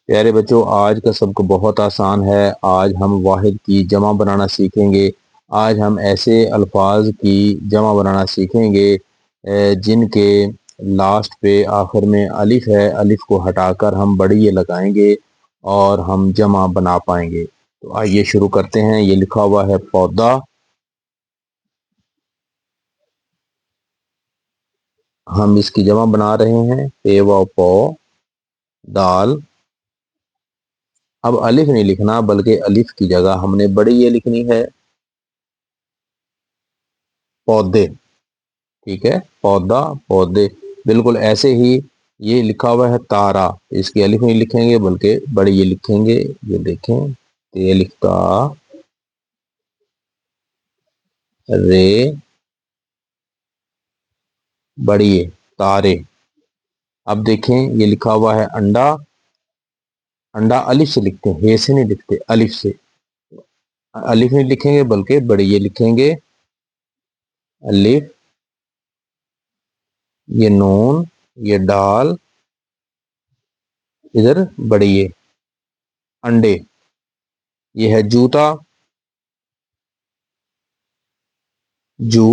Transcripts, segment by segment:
پیارے بچوں، آج کا سبق بہت آسان ہے۔ آج ہم واحد کی جمع بنانا سیکھیں گے۔ آج ہم ایسے الفاظ کی جمع بنانا سیکھیں گے جن کے لاسٹ پہ آخر میں الف ہے۔ الف کو ہٹا کر ہم بڑی یہ لگائیں گے اور ہم جمع بنا پائیں گے۔ تو آئیے شروع کرتے ہیں۔ یہ لکھا ہوا ہے پودا، ہم اس کی جمع بنا رہے ہیں پے و پو دال۔ اب الف نہیں لکھنا بلکہ الف کی جگہ ہم نے بڑی یہ لکھنی ہے، پودے۔ ٹھیک ہے، پودا پودے، بالکل ایسے ہی یہ لکھا ہوا ہے تارا، اس کی الف نہیں لکھیں گے بلکہ بڑی یہ لکھیں گے۔ یہ دیکھیں، یہ لکھتا رے بڑی تارے۔ اب دیکھیں یہ لکھا ہوا ہے انڈا، انڈا الف سے لکھتے ہیں، ہے سے نہیں لکھتے، الف سے۔ الف نہیں لکھیں گے بلکہ بڑی یہ لکھیں گے، الف، یہ نون، یہ ڈال، ادھر بڑی یہ انڈے۔ یہ ہے جوتا، جو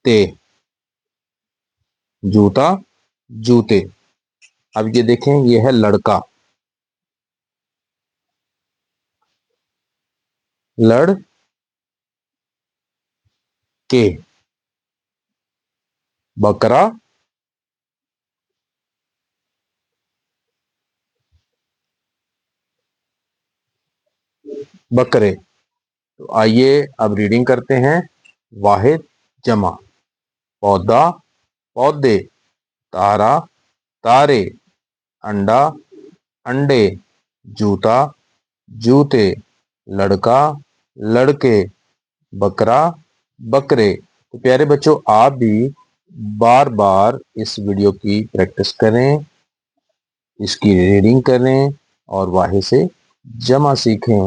تے، جوتا جوتے۔ اب یہ دیکھیں یہ ہے لڑکا، لڑ کے، بکرا بکرے۔ تو آئیے اب ریڈنگ کرتے ہیں۔ واحد جمع، پودا پودے، تارا تارے، انڈا انڈے، جوتا جوتے، لڑکا لڑکے، بکرا بکرے۔ تو پیارے بچوں، آپ بھی بار بار اس ویڈیو کی پریکٹس کریں، اس کی ریڈنگ کریں اور واحد سے جمع سیکھیں۔